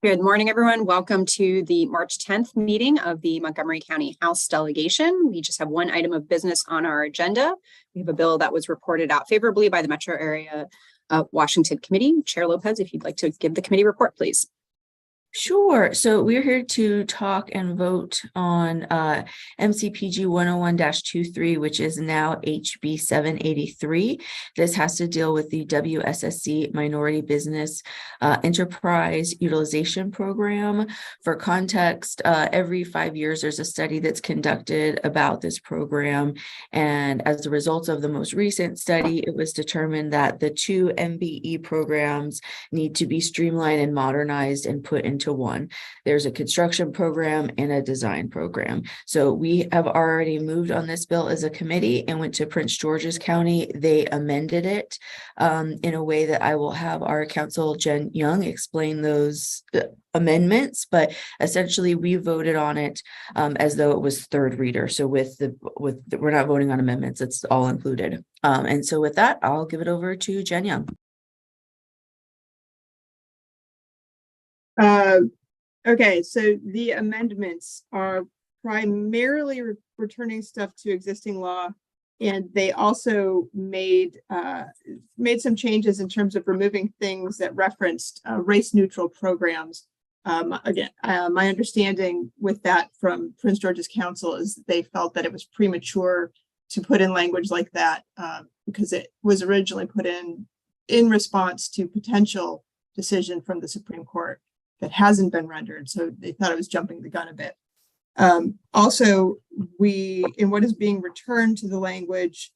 Good morning, everyone. Welcome to the March 10th meeting of the Montgomery County House Delegation. We just have one item of business on our agenda. We have a bill that was reported out favorably by the Metro Area Washington Committee. Chair Lopez, if you'd like to give the committee report, please. Sure. So we're here to talk and vote on MCPG 101-23, which is now HB 783. This has to deal with the WSSC Minority Business Enterprise Utilization Program. For context, every 5 years there's a study that's conducted about this program. And as a result of the most recent study, it was determined that the two MBE programs need to be streamlined and modernized and put into one. There's a construction program and a design program. So we have already moved on this bill as a committee and went to Prince George's County. They amended it in a way that I will have our counsel Jen Young explain those amendments, but essentially we voted on it as though it was third reader. So we're not voting on amendments, it's all included. And so with that, I'll give it over to Jen Young. Okay, so the amendments are primarily returning stuff to existing law, and they also made some changes in terms of removing things that referenced race-neutral programs. Again, my understanding with that from Prince George's Council is that they felt that it was premature to put in language like that because it was originally put in response to potential decision from the Supreme Court that hasn't been rendered, so they thought it was jumping the gun a bit. Also, in what is being returned to the language,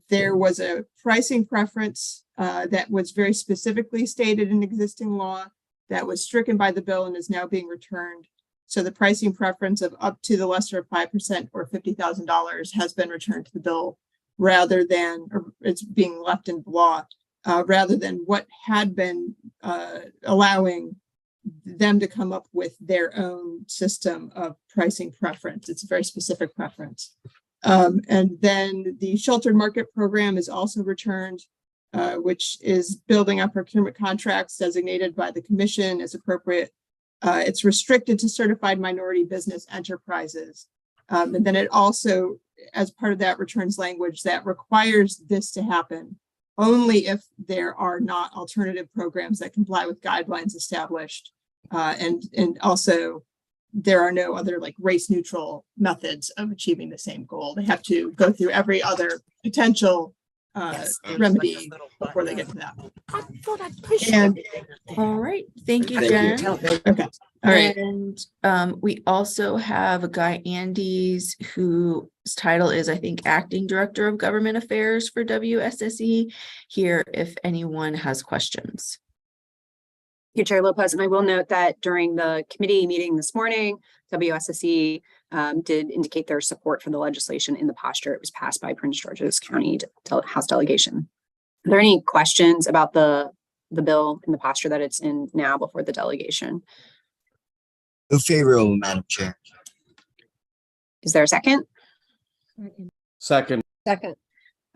there was a pricing preference that was very specifically stated in existing law that was stricken by the bill and is now being returned. So the pricing preference of up to the lesser of 5% or $50,000 has been returned to the bill rather than, or it's being left in law. Rather than what had been allowing them to come up with their own system of pricing preference. It's a very specific preference. And then the sheltered market program is also returned, which is building up procurement contracts designated by the commission as appropriate. It's restricted to certified minority business enterprises. And then it also, as part of that, returns language that requires this to happen only if there are not alternative programs that comply with guidelines established. And also there are no other like race neutral methods of achieving the same goal. They have to go through every other potential remedy before they get to that. And all right, thank you, Jen. Okay. All right. And we also have a guy, Andes, whose title is, I think, Acting Director of Government Affairs for WSSE, here if anyone has questions. Thank you, Chair Lopez. And I will note that during the committee meeting this morning, WSSE did indicate their support for the legislation in the posture it was passed by Prince George's County House Delegation. Are there any questions about the bill in the posture that it's in now before the delegation? Favorable, Madam Chair. Is there a second? Second.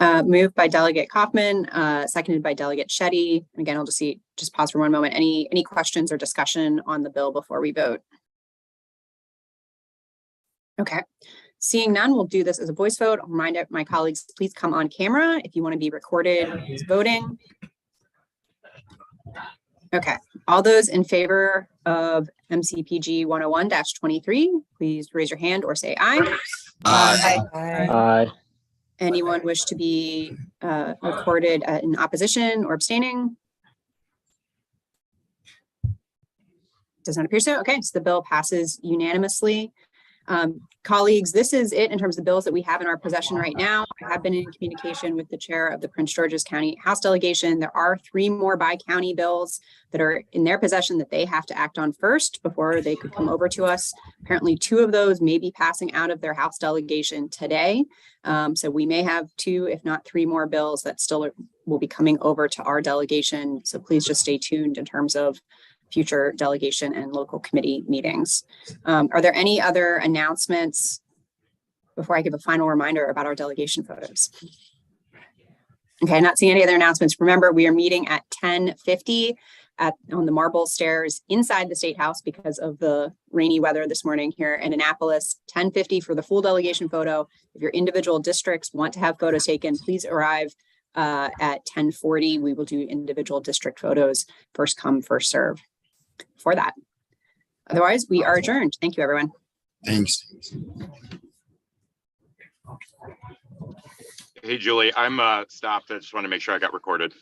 Moved by Delegate Kaufman, seconded by Delegate Shetty. And again, I'll just pause for one moment. Any questions or discussion on the bill before we vote? Okay. Seeing none, we'll do this as a voice vote. I'll remind my colleagues, please come on camera if you want to be recorded as voting. Okay. All those in favor of MCPG 101-23, please raise your hand or say aye. Aye. Aye. Anyone wish to be recorded in opposition or abstaining? Does not appear so. Okay, so the bill passes unanimously. Colleagues, this is it in terms of the bills that we have in our possession right now. I have been in communication with the chair of the Prince George's County House Delegation. There are 3 more by-county bills that are in their possession that they have to act on first before they could come over to us. Apparently 2 of those may be passing out of their House Delegation today. So we may have 2, if not 3 more bills that still will be coming over to our delegation. So please just stay tuned in terms of future delegation and local committee meetings. Are there any other announcements before I give a final reminder about our delegation photos? Okay, not seeing any other announcements. Remember, we are meeting at 10:50 on the marble stairs inside the State House because of the rainy weather this morning here in Annapolis. 10:50 for the full delegation photo. If your individual districts want to have photos taken, please arrive at 10:40. We will do individual district photos, first come, first serve for that. Otherwise, we are adjourned. Thank you, everyone. Thanks. Hey, Julie, I'm stopped. I just want to make sure I got recorded.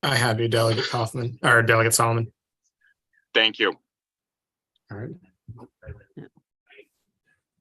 I have you, Delegate Kaufman, or Delegate Solomon. Thank you. All right.